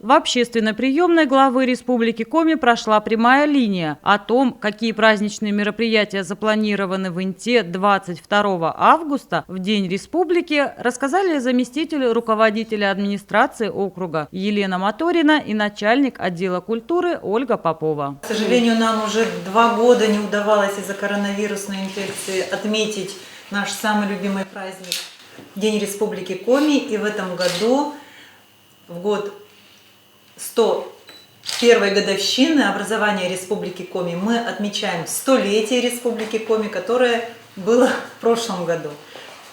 В общественной приемной главы Республики Коми прошла прямая линия. О том, какие праздничные мероприятия запланированы в Инте 22 августа, в День Республики, рассказали заместитель руководителя администрации округа Елена Моторина и начальник отдела культуры Ольга Попова. К сожалению, нам уже 2 года не удавалось из-за коронавирусной инфекции отметить наш самый любимый праздник – День Республики Коми. И в этом году, в год 101-й годовщины образования Республики Коми, мы отмечаем 100-летие Республики Коми, которое было в прошлом году.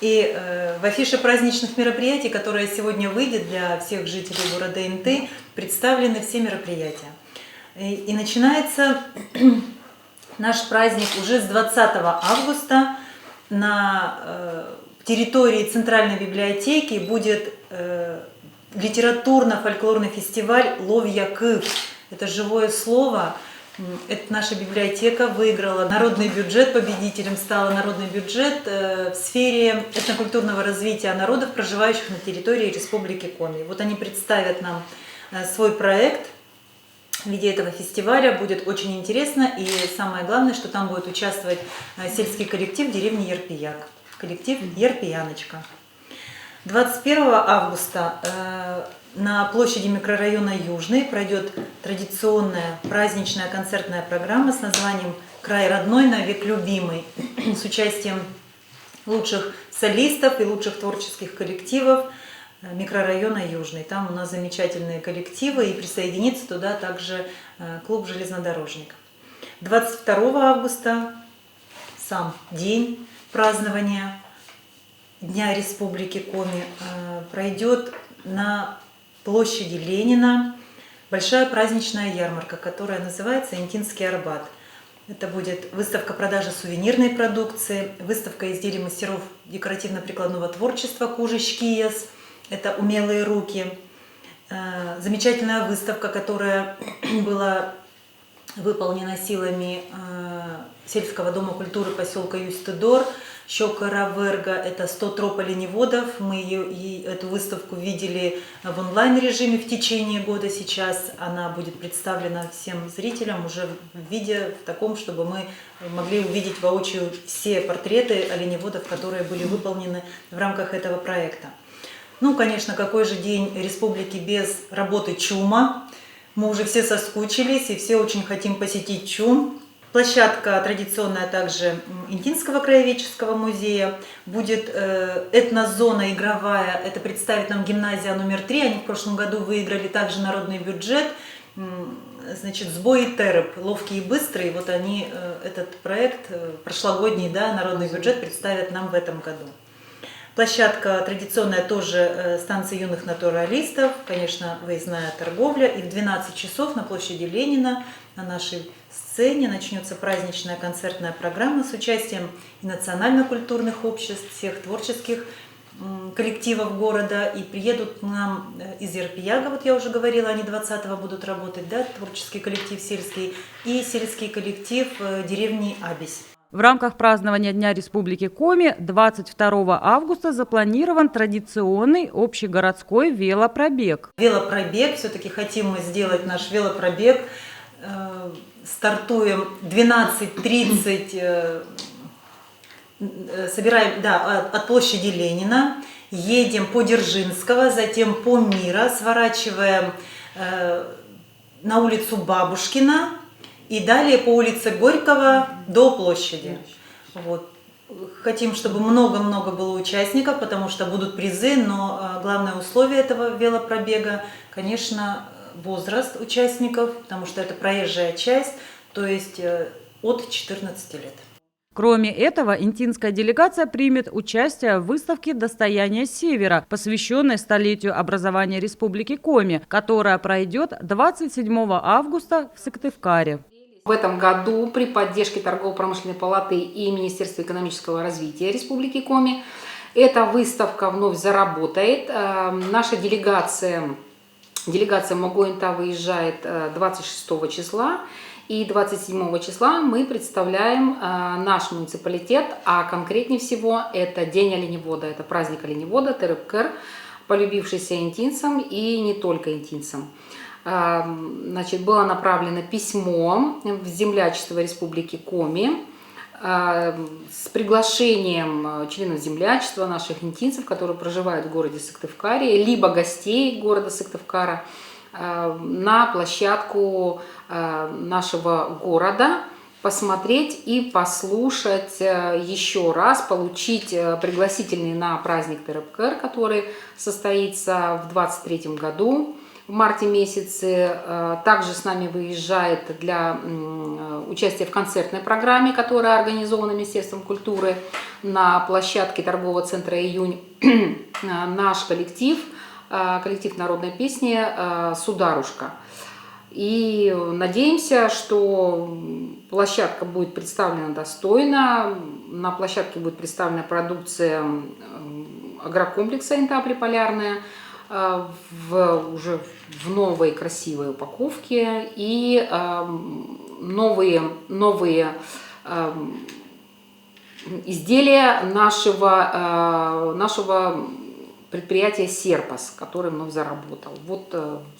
И в афише праздничных мероприятий, которая сегодня выйдет для всех жителей города Инты, представлены все мероприятия. И начинается наш праздник уже с 20 августа. На территории Центральной библиотеки будет литературно-фольклорный фестиваль «Лов'я-Кыв». Это живое слово. Это наша библиотека выиграла народный бюджет, победителем стал народный бюджет в сфере этнокультурного развития народов, проживающих на территории Республики Коми. Вот они представят нам свой проект в виде этого фестиваля. Будет очень интересно, и самое главное, что там будет участвовать сельский коллектив деревни Ерпияк, коллектив Ерпияночка. 21 августа на площади микрорайона Южный пройдет традиционная праздничная концертная программа с названием «Край родной, навек любимый» с участием лучших солистов и лучших творческих коллективов микрорайона Южный. Там у нас замечательные коллективы, и присоединится туда также клуб «Железнодорожник». 22 августа сам день празднования Дня Республики Коми пройдет на площади Ленина большая праздничная ярмарка, которая называется «Интинский Арбат». Это будет выставка продажи сувенирной продукции, выставка изделий мастеров декоративно-прикладного творчества «Кужич Кияс». Это умелые руки. Замечательная выставка, которая была выполнена силами сельского дома культуры поселка Юстедор. Щокара Верга, это 100 троп оленеводов. Мы эту выставку видели в онлайн-режиме в течение года. Сейчас она будет представлена всем зрителям уже в виде в таком, чтобы мы могли увидеть воочию все портреты оленеводов, которые были выполнены в рамках этого проекта. Ну, конечно, какой же день республики без работы ЧУМа? Мы уже все соскучились и все очень хотим посетить ЧУМ. Площадка традиционная также Интинского краеведческого музея. Будет этнозона игровая. Это представит нам гимназия номер 3. Они в прошлом году выиграли также народный бюджет. Значит, сбой и тереп, ловкий и быстрый. Вот они этот проект прошлогодний, да, народный бюджет представят нам в этом году. Площадка традиционная тоже станция юных натуралистов, конечно, выездная торговля. И в 12 часов на площади Ленина на нашей сцене начнется праздничная концертная программа с участием и национально-культурных обществ, всех творческих коллективов города. И приедут к нам из Ерпияга, вот я уже говорила, они 20-го будут работать, да, творческий коллектив сельский и сельский коллектив деревни Абись. В рамках празднования Дня Республики Коми 22 августа запланирован традиционный общегородской велопробег. Велопробег, все-таки хотим мы сделать наш велопробег. Стартуем 12:30, собираем, да, от площади Ленина, едем по Дзержинского, затем по Мира, сворачиваем на улицу Бабушкина и далее по улице Горького до площади. Вот. Хотим, чтобы много-много было участников, потому что будут призы, но главное условие этого велопробега, конечно, возраст участников, потому что это проезжая часть, то есть от 14 лет. Кроме этого, интинская делегация примет участие в выставке «Достояние Севера», посвященной столетию образования Республики Коми, которая пройдет 27 августа в Сыктывкаре. В этом году при поддержке Торгово-промышленной палаты и Министерства экономического развития Республики Коми эта выставка вновь заработает. Наша делегация Могойнта выезжает 26 числа, и 27 числа мы представляем наш муниципалитет, а конкретнее всего это День оленевода, это праздник оленевода, Тереп-Кер, полюбившийся интинцам и не только интинцам. Значит, было направлено письмо в землячество Республики Коми с приглашением членов землячества, наших интинцев, которые проживают в городе Сыктывкаре, либо гостей города Сыктывкара, на площадку нашего города, посмотреть и послушать еще раз, получить пригласительный на праздник Терепкер, который состоится в 2023 году. В марте месяце. Также с нами выезжает для участия в концертной программе, которая организована Министерством культуры на площадке торгового центра «Июнь», наш коллектив народной песни «Сударушка». И надеемся, что площадка будет представлена достойно. На площадке будет представлена продукция агрокомплекса «Интапли Полярная», уже в новой красивой упаковке, и новые изделия нашего предприятия «Серпас», который вновь заработал. Вот,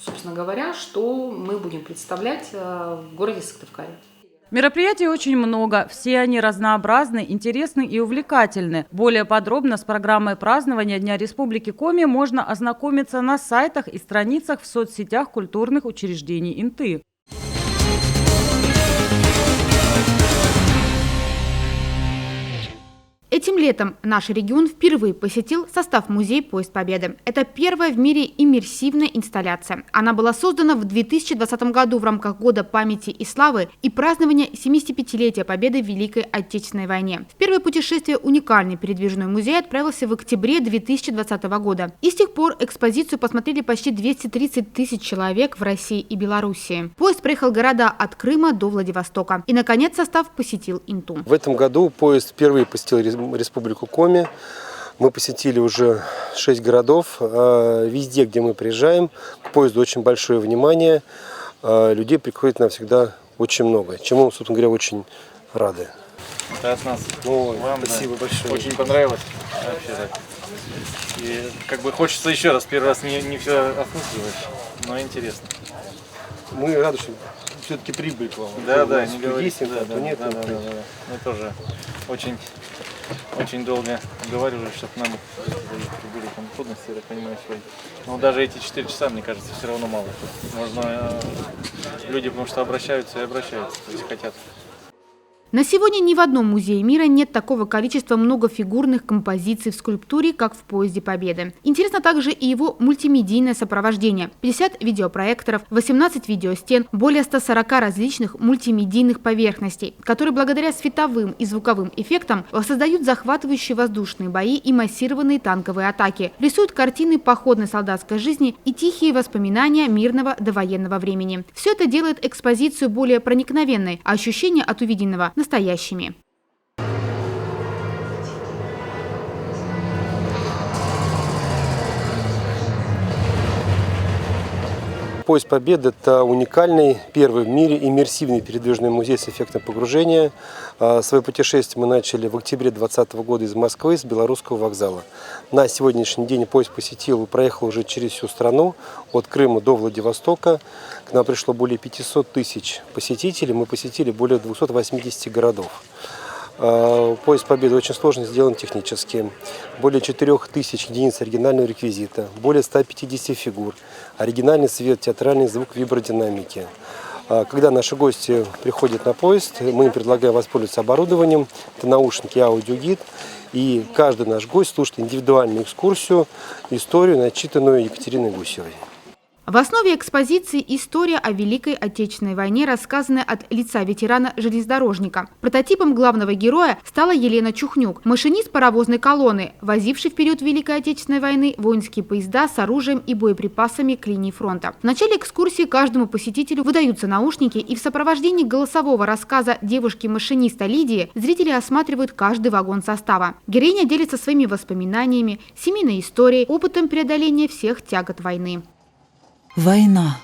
собственно говоря, что мы будем представлять в городе Сыктывкаре. Мероприятий очень много, все они разнообразны, интересны и увлекательны. Более подробно с программой празднования Дня Республики Коми можно ознакомиться на сайтах и страницах в соцсетях культурных учреждений Инты. Этим летом наш регион впервые посетил состав музея «Поезд Победы». Это первая в мире иммерсивная инсталляция. Она была создана в 2020 году в рамках Года памяти и славы и празднования 75-летия Победы в Великой Отечественной войне. В первое путешествие уникальный передвижной музей отправился в октябре 2020 года. И с тех пор экспозицию посмотрели почти 230 тысяч человек в России и Белоруссии. Поезд проехал города от Крыма до Владивостока. И, наконец, состав посетил Инту. В этом году поезд впервые посетил Республику Коми. Мы посетили уже 6 городов. Везде, где мы приезжаем, к поезду очень большое внимание. Людей приходит нам всегда очень много, чему, собственно говоря, очень рады. Это от нас. Вам спасибо большое. Очень понравилось. Вообще, так. И как бы хочется еще раз, первый раз не все осмысливать, но интересно. Мы рады, что все-таки прибыль к вам. Да, не говорите. Нет. Мы тоже очень долго говорили, чтобы нам были там трудности, я так понимаю, сегодня. Но даже эти 4 часа, мне кажется, все равно мало. Можно люди, потому что обращаются, то есть хотят. На сегодня ни в одном музее мира нет такого количества многофигурных композиций в скульптуре, как в «Поезде Победы». Интересно также и его мультимедийное сопровождение. 50 видеопроекторов, 18 видеостен, более 140 различных мультимедийных поверхностей, которые благодаря световым и звуковым эффектам создают захватывающие воздушные бои и массированные танковые атаки, рисуют картины походной солдатской жизни и тихие воспоминания мирного довоенного времени. Все это делает экспозицию более проникновенной, а ощущения от увиденного настоящими. «Поезд Победы» – это уникальный, первый в мире иммерсивный передвижной музей с эффектом погружения. Свое путешествие мы начали в октябре 2020 года из Москвы, с Белорусского вокзала. На сегодняшний день поезд посетил и проехал уже через всю страну, от Крыма до Владивостока. К нам пришло более 500 тысяч посетителей, мы посетили более 280 городов. Поезд Победы очень сложно сделан технически. Более 4000 единиц оригинального реквизита, более 150 фигур, оригинальный свет, театральный звук, вибродинамики. Когда наши гости приходят на поезд, мы им предлагаем воспользоваться оборудованием. Это наушники аудиогид. И каждый наш гость слушает индивидуальную экскурсию, историю, начитанную Екатериной Гусевой. В основе экспозиции история о Великой Отечественной войне, рассказанная от лица ветерана-железнодорожника. Прототипом главного героя стала Елена Чухнюк, машинист паровозной колонны, возивший в период Великой Отечественной войны воинские поезда с оружием и боеприпасами к линии фронта. В начале экскурсии каждому посетителю выдаются наушники, и в сопровождении голосового рассказа девушки-машиниста Лидии зрители осматривают каждый вагон состава. Героиня делится своими воспоминаниями, семейной историей, опытом преодоления всех тягот войны. Война.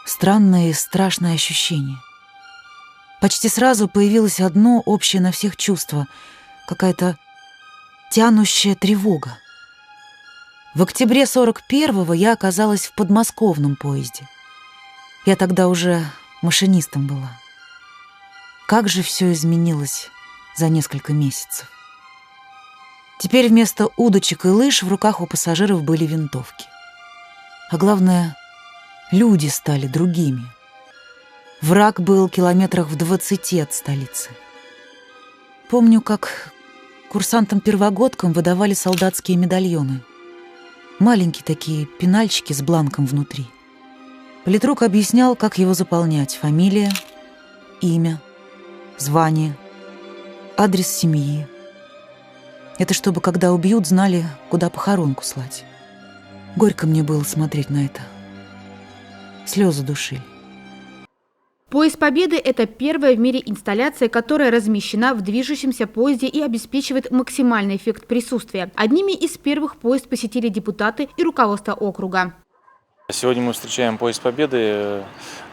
Странное и страшное ощущение. Почти сразу появилось одно общее на всех чувство, какая-то тянущая тревога. В октябре 41-го я оказалась в подмосковном поезде. Я тогда уже машинистом была. Как же все изменилось за несколько месяцев. Теперь вместо удочек и лыж в руках у пассажиров были винтовки. А главное, люди стали другими. Враг был километрах в 20 от столицы. Помню, как курсантам-первогодкам выдавали солдатские медальоны. Маленькие такие пенальчики с бланком внутри. Политрук объяснял, как его заполнять. Фамилия, имя, звание, адрес семьи. Это чтобы, когда убьют, знали, куда похоронку слать. Горько мне было смотреть на это. Слезы душили. Поезд Победы – это первая в мире инсталляция, которая размещена в движущемся поезде и обеспечивает максимальный эффект присутствия. Одними из первых поезд посетили депутаты и руководство округа. Сегодня мы встречаем поезд Победы.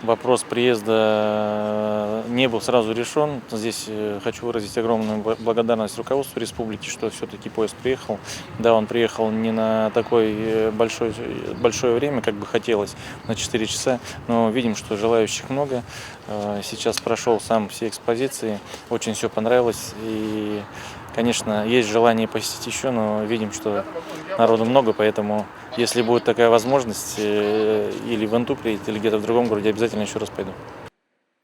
Вопрос приезда не был сразу решен. Здесь хочу выразить огромную благодарность руководству республики, что все-таки поезд приехал. Да, он приехал не на такое большое время, как бы хотелось, на 4 часа, но видим, что желающих много. Сейчас прошел сам все экспозиции, очень все понравилось. И, конечно, есть желание посетить еще, но видим, что народу много, поэтому если будет такая возможность, или в Инту приедет, или где-то в другом городе, обязательно еще раз пойду.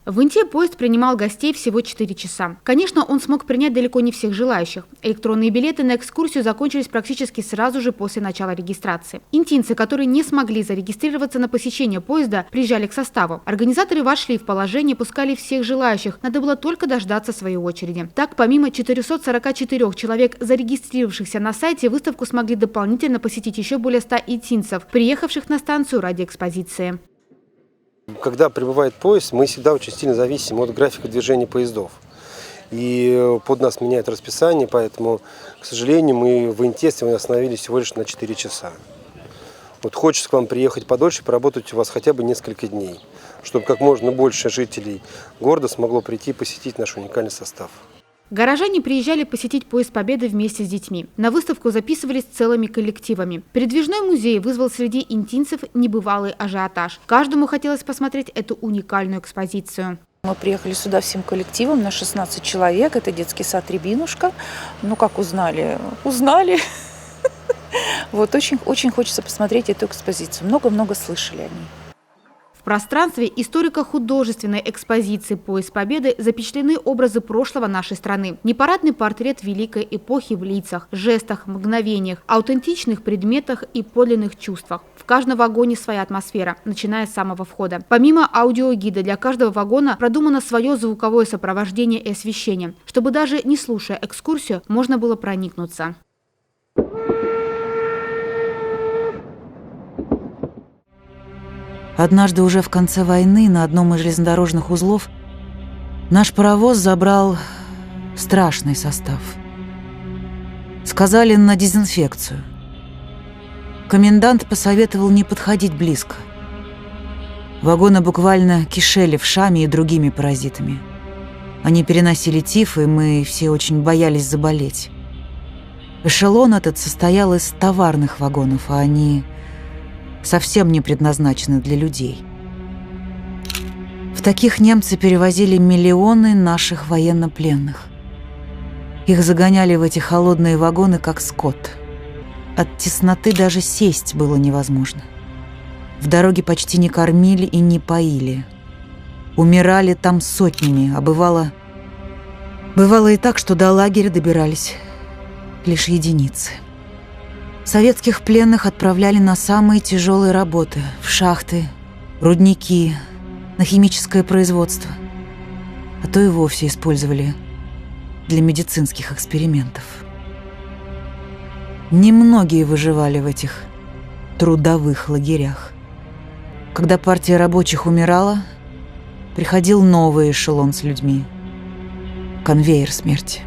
В Инте поезд принимал гостей всего 4 часа. Конечно, он смог принять далеко не всех желающих. Электронные билеты на экскурсию закончились практически сразу же после начала регистрации. Интинцы, которые не смогли зарегистрироваться на посещение поезда, приезжали к составу. Организаторы вошли в положение, пускали всех желающих. Надо было только дождаться своей очереди. Так, помимо 444 человек, зарегистрировавшихся на сайте, выставку смогли дополнительно посетить еще более 100 интинцев, приехавших на станцию ради экспозиции. Когда прибывает поезд, мы всегда очень сильно зависим от графика движения поездов. И под нас меняют расписание, поэтому, к сожалению, мы в Инте остановились всего лишь на 4 часа. Вот хочется к вам приехать подольше, поработать у вас хотя бы несколько дней, чтобы как можно больше жителей города смогло прийти и посетить наш уникальный состав. Горожане приезжали посетить поезд Победы вместе с детьми. На выставку записывались целыми коллективами. Передвижной музей вызвал среди интинцев небывалый ажиотаж. Каждому хотелось посмотреть эту уникальную экспозицию. Мы приехали сюда всем коллективом на 16 человек. Это детский сад «Рябинушка». Ну, как узнали? Узнали. Вот очень хочется посмотреть эту экспозицию. Много-много слышали о ней. В пространстве историко-художественной экспозиции «Поезд Победы» запечатлены образы прошлого нашей страны. Непарадный портрет великой эпохи в лицах, жестах, мгновениях, аутентичных предметах и подлинных чувствах. В каждом вагоне своя атмосфера, начиная с самого входа. Помимо аудиогида, для каждого вагона продумано свое звуковое сопровождение и освещение, чтобы даже не слушая экскурсию, можно было проникнуться. Однажды уже в конце войны на одном из железнодорожных узлов наш паровоз забрал страшный состав. Сказали на дезинфекцию. Комендант посоветовал не подходить близко. Вагоны буквально кишели вшами и другими паразитами. Они переносили тиф, и мы все очень боялись заболеть. Эшелон этот состоял из товарных вагонов, а они совсем не предназначены для людей. В таких немцы перевозили миллионы наших военнопленных. Их загоняли в эти холодные вагоны, как скот. От тесноты даже сесть было невозможно. В дороге почти не кормили и не поили. Умирали там сотнями, а бывало и так, что до лагеря добирались лишь единицы. Советских пленных отправляли на самые тяжелые работы – в шахты, рудники, на химическое производство. А то и вовсе использовали для медицинских экспериментов. Немногие выживали в этих трудовых лагерях. Когда партия рабочих умирала, приходил новый эшелон с людьми. Конвейер смерти.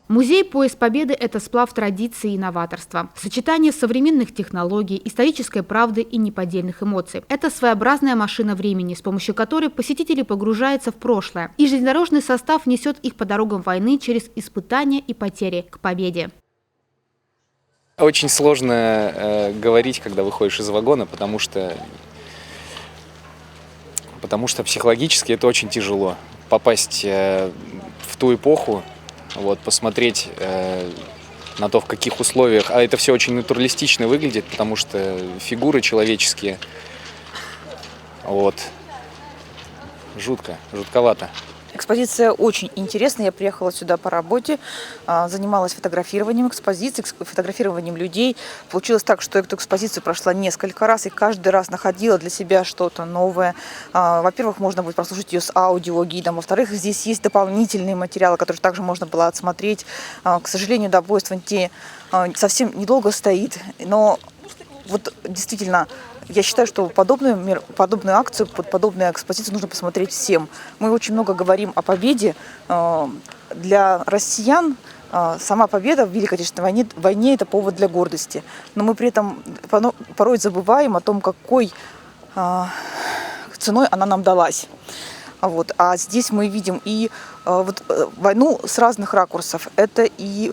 Музей «Поезд Победы» – это сплав традиций и новаторства, сочетание современных технологий, исторической правды и неподдельных эмоций. Это своеобразная машина времени, с помощью которой посетители погружаются в прошлое, и железнодорожный состав несет их по дорогам войны через испытания и потери к победе. Очень сложно говорить, когда выходишь из вагона, потому что потому что психологически это очень тяжело. Попасть в ту эпоху, вот, посмотреть на то, в каких условиях. А это все очень натуралистично выглядит, потому что фигуры человеческие. Вот. Жутковато. Экспозиция очень интересная. Я приехала сюда по работе, занималась фотографированием экспозиции, фотографированием людей. Получилось так, что эту экспозицию прошла несколько раз и каждый раз находила для себя что-то новое. Во-первых, можно будет прослушать ее с аудиогидом. Во-вторых, здесь есть дополнительные материалы, которые также можно было отсмотреть. К сожалению, да, поезд в Инте совсем недолго стоит, но вот действительно, я считаю, что подобную акцию, подобную экспозицию нужно посмотреть всем. Мы очень много говорим о победе. Для россиян сама победа в Великой Отечественной войне – это повод для гордости. Но мы при этом порой забываем о том, какой ценой она нам далась. Вот. А здесь мы видим и войну с разных ракурсов. Это и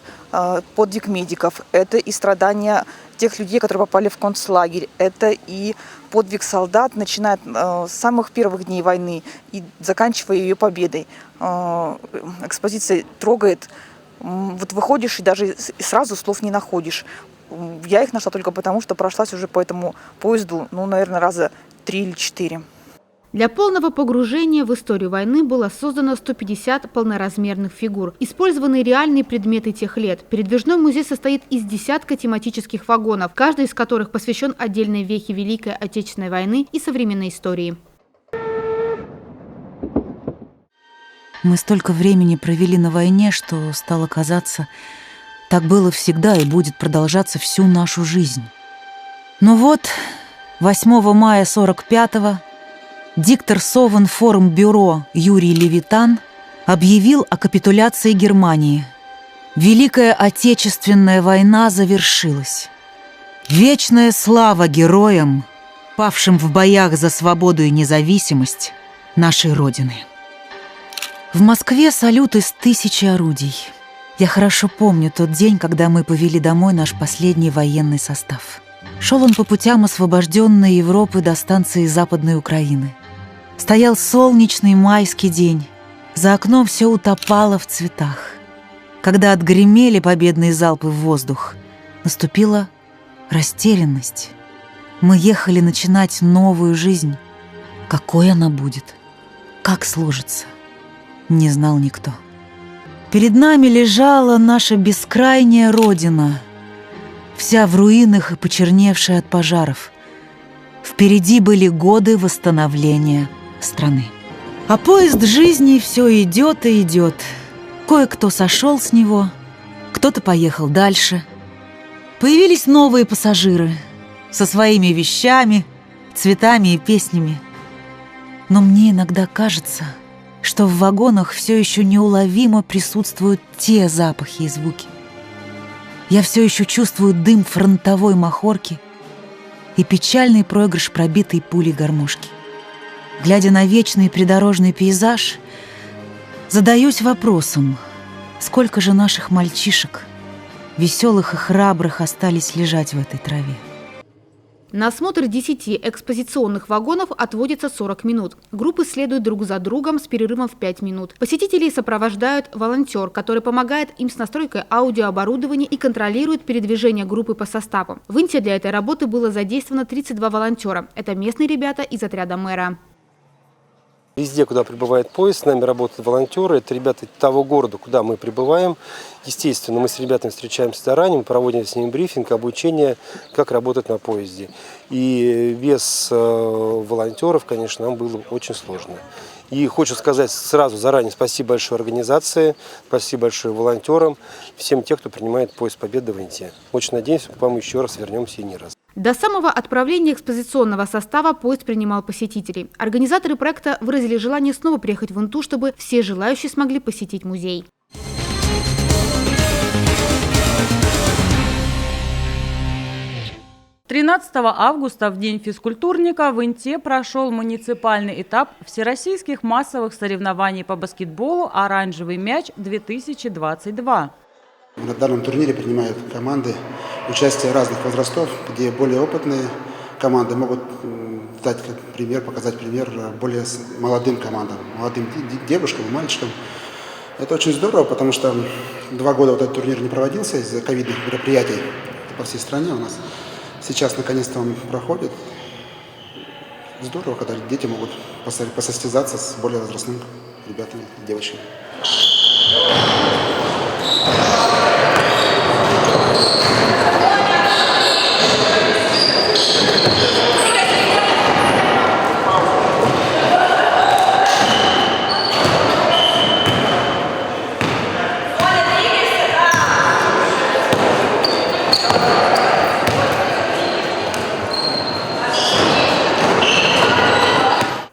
подвиг медиков, это и страдания тех людей, которые попали в концлагерь, это и подвиг солдат, начиная с самых первых дней войны и заканчивая ее победой. Экспозиция трогает. Вот выходишь и даже сразу слов не находишь. Я их нашла только потому, что прошлась уже по этому поезду, наверное, раза 3 или 4. Для полного погружения в историю войны было создано 150 полноразмерных фигур. Использованы реальные предметы тех лет. Передвижной музей состоит из десятка тематических вагонов, каждый из которых посвящен отдельной вехе Великой Отечественной войны и современной истории. Мы столько времени провели на войне, что стало казаться, так было всегда и будет продолжаться всю нашу жизнь. Но вот 8 мая 45-го диктор Совинформбюро Юрий Левитан объявил о капитуляции Германии. Великая Отечественная война завершилась. Вечная слава героям, павшим в боях за свободу и независимость нашей Родины. В Москве салют из 1000 орудий. Я хорошо помню тот день, когда мы повели домой наш последний военный состав. Шел он по путям освобожденной Европы до станции Западной Украины. Стоял солнечный майский день. За окном все утопало в цветах. Когда отгремели победные залпы в воздух, наступила растерянность. Мы ехали начинать новую жизнь. Какой она будет? Как сложится? Не знал никто. Перед нами лежала наша бескрайняя родина, вся в руинах и почерневшая от пожаров. Впереди были годы восстановления страны. А поезд жизни все идет и идет. Кое-кто сошел с него, кто-то поехал дальше. Появились новые пассажиры со своими вещами, цветами и песнями. Но мне иногда кажется, что в вагонах все еще неуловимо присутствуют те запахи и звуки. Я все еще чувствую дым фронтовой махорки и печальный проигрыш пробитой пулей гармошки. Глядя на вечный придорожный пейзаж, задаюсь вопросом, сколько же наших мальчишек, веселых и храбрых, остались лежать в этой траве. На осмотр 10 экспозиционных вагонов отводится 40 минут. Группы следуют друг за другом с перерывом в 5 минут. Посетителей сопровождают волонтер, который помогает им с настройкой аудиооборудования и контролирует передвижение группы по составу. В Инте для этой работы было задействовано 32 волонтера. Это местные ребята из отряда мэра. Везде, куда прибывает поезд, с нами работают волонтеры. Это ребята того города, куда мы прибываем. Естественно, мы с ребятами встречаемся заранее, мы проводим с ними брифинг, обучение, как работать на поезде. И без волонтеров, конечно, нам было очень сложно. И хочу сказать сразу заранее спасибо большое организации, спасибо большое волонтерам, всем тем, кто принимает поезд Победы в Инте. Очень надеемся, к вам еще раз вернемся и не раз. До самого отправления экспозиционного состава поезд принимал посетителей. Организаторы проекта выразили желание снова приехать в Инту, чтобы все желающие смогли посетить музей. – 13 августа, в День физкультурника, в Инте прошел муниципальный этап всероссийских массовых соревнований по баскетболу «Оранжевый мяч-2022». На данном турнире принимают команды участия разных возрастов, где более опытные команды могут дать пример, показать пример более молодым командам, молодым девушкам, мальчикам. Это очень здорово, потому что 2 года вот этот турнир не проводился из-за ковидных мероприятий по всей стране у нас. Сейчас наконец-то он проходит. Здорово, когда дети могут посостязаться с более возрастными ребятами, девочками.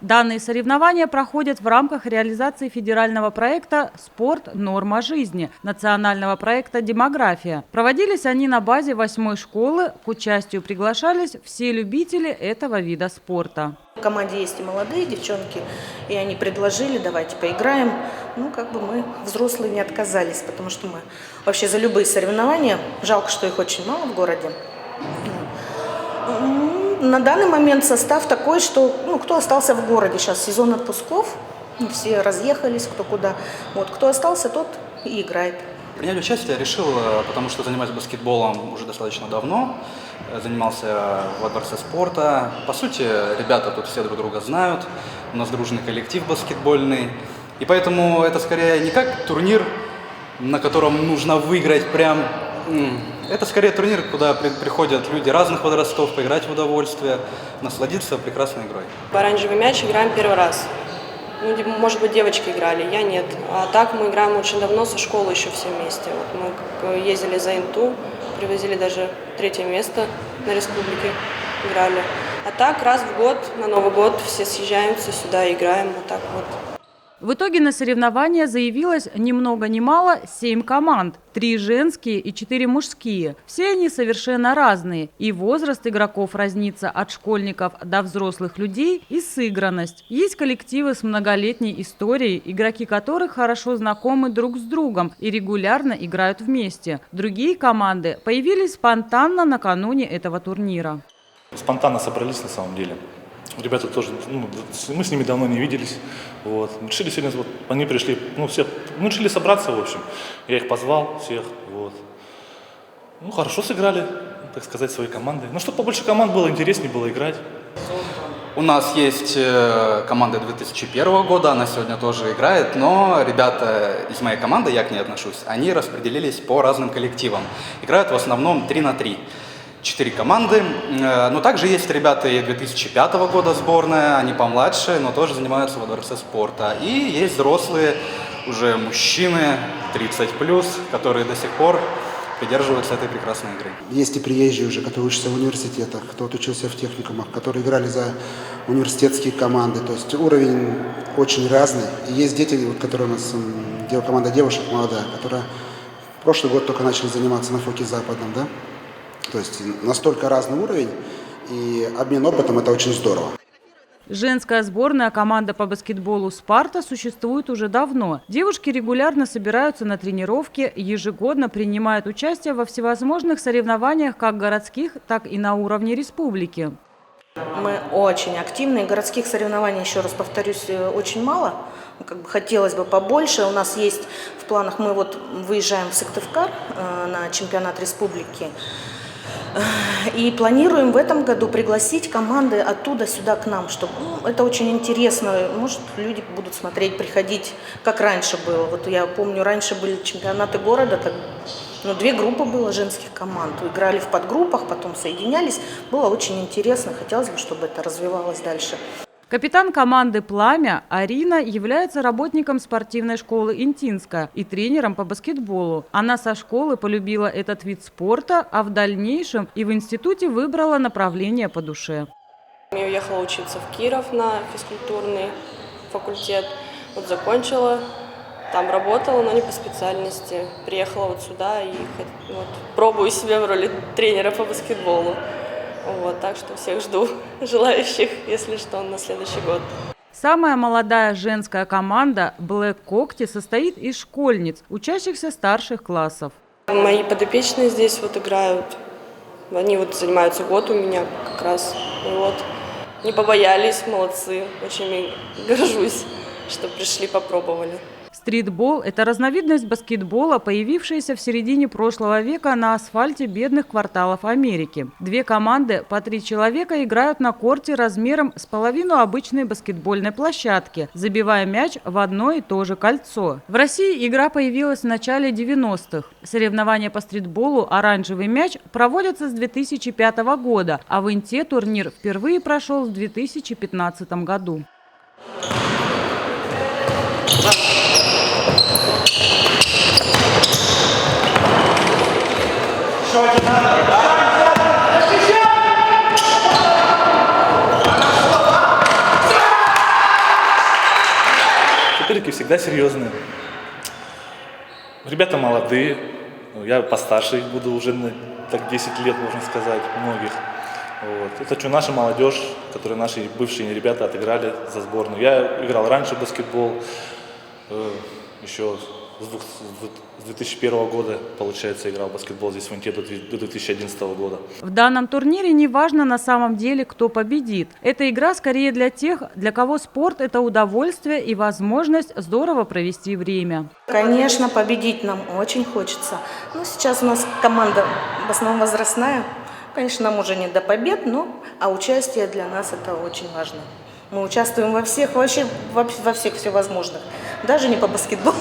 Данные соревнования проходят в рамках реализации федерального проекта «Спорт. Норма жизни» национального проекта «Демография». Проводились они на базе 8-й школы. К участию приглашались все любители этого вида спорта. В команде есть и молодые девчонки, и они предложили, давайте поиграем. Ну, как бы мы, взрослые, не отказались, потому что мы вообще за любые соревнования. Жалко, что их очень мало в городе. На данный момент состав такой, что кто остался в городе, сейчас сезон отпусков, все разъехались, кто куда. Вот, кто остался, тот и играет. Принять участие я решил, потому что занимаюсь баскетболом уже достаточно давно, занимался во дворце спорта. По сути, ребята тут все друг друга знают, у нас дружный коллектив баскетбольный. И поэтому это скорее не как турнир, на котором нужно выиграть прям. Это скорее турнир, куда приходят люди разных возрастов, поиграть в удовольствие, насладиться прекрасной игрой. В оранжевый мяч играем первый раз. Может быть, девочки играли, я нет. А так мы играем очень давно, со школы еще все вместе. Вот мы ездили за Инту, привозили даже 3-е место на республике, играли. А так раз в год, на Новый год все съезжаемся сюда и играем. Вот так вот. В итоге на соревнования заявилось ни много ни мало 7 команд. 3 женские и 4 мужские. Все они совершенно разные. И возраст игроков разнится от школьников до взрослых людей, и сыгранность. Есть коллективы с многолетней историей, игроки которых хорошо знакомы друг с другом и регулярно играют вместе. Другие команды появились спонтанно накануне этого турнира. Спонтанно собрались на самом деле. Ребята тоже, мы с ними давно не виделись. Вот. Решили сегодня, они пришли, все, решили собраться, в общем. Я их позвал всех. Вот. Хорошо сыграли, так сказать, свои команды. Чтобы побольше команд было, интереснее было играть. У нас есть команда 2001 года, она сегодня тоже играет, но ребята из моей команды, я к ней отношусь, они распределились по разным коллективам. Играют в основном 3 на 3. 4 команды, но также есть ребята и 2005 года сборная, они помладше, но тоже занимаются во дворце спорта. И есть взрослые, уже мужчины, 30+, которые до сих пор придерживаются этой прекрасной игры. Есть и приезжие уже, которые учатся в университетах, кто-то учился в техникумах, которые играли за университетские команды. То есть уровень очень разный. И есть дети, которые у нас, команда девушек молодая, которая прошлый год только начали заниматься на ФОКе западном, да? То есть настолько разный уровень, и обмен опытом – это очень здорово. Женская сборная команда по баскетболу «Спарта» существует уже давно. Девушки регулярно собираются на тренировки, ежегодно принимают участие во всевозможных соревнованиях как городских, так и на уровне республики. Мы очень активны. Городских соревнований, еще раз повторюсь, очень мало. Хотелось бы побольше. У нас есть в планах, мы выезжаем в Сыктывкар на чемпионат республики. И планируем в этом году пригласить команды оттуда сюда к нам, чтобы это очень интересно. Может, люди будут смотреть, приходить, как раньше было. Я помню, раньше были чемпионаты города, 2 группы было женских команд. Играли в подгруппах, потом соединялись. Было очень интересно. Хотелось бы, чтобы это развивалось дальше. Капитан команды «Пламя» Арина является работником спортивной школы «Интинская» и тренером по баскетболу. Она со школы полюбила этот вид спорта, а в дальнейшем и в институте выбрала направление по душе. Я уехала учиться в Киров на физкультурный факультет. Закончила, там работала, но не по специальности. Приехала сюда и пробую себя в роли тренера по баскетболу. Так что всех жду, желающих, если что, на следующий год. Самая молодая женская команда «Блэк Когти» состоит из школьниц, учащихся старших классов. Мои подопечные здесь играют. Они занимаются год у меня как раз. И Не побоялись, молодцы. Очень горжусь, что пришли, попробовали. Стритбол – это разновидность баскетбола, появившаяся в середине прошлого века на асфальте бедных кварталов Америки. Две команды по 3 человека играют на корте размером с половину обычной баскетбольной площадки, забивая мяч в одно и то же кольцо. В России игра появилась в начале 90-х. Соревнования по стритболу «Оранжевый мяч» проводятся с 2005 года, а в Инте турнир впервые прошел в 2015 году. Соперники всегда серьезные. Ребята молодые, я постарше их буду уже так 10 лет, можно сказать, многих. Вот. Это что, наша молодежь, которые наши бывшие ребята отыграли за сборную. Я играл раньше в баскетбол, еще с 2001 года, получается, играл в баскетбол здесь в Инте до 2011 года. В данном турнире не важно на самом деле, кто победит. Эта игра скорее для тех, для кого спорт – это удовольствие и возможность здорово провести время. Конечно, победить нам очень хочется. Но сейчас у нас команда в основном возрастная. Конечно, нам уже не до побед, а участие для нас это очень важно. Мы участвуем во всех всевозможных, даже не по баскетболу.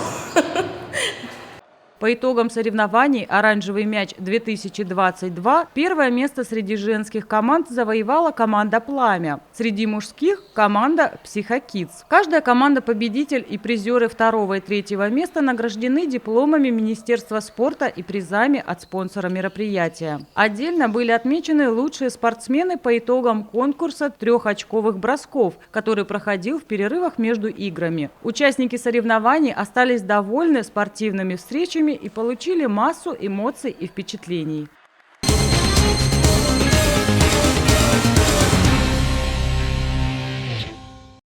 По итогам соревнований «Оранжевый мяч-2022» первое место среди женских команд завоевала команда «Пламя». Среди мужских – команда «Психокидс». Каждая команда-победитель и призеры 2 и 3 места награждены дипломами Министерства спорта и призами от спонсора мероприятия. Отдельно были отмечены лучшие спортсмены по итогам конкурса 3-очковых бросков, который проходил в перерывах между играми. Участники соревнований остались довольны спортивными встречами и получили массу эмоций и впечатлений.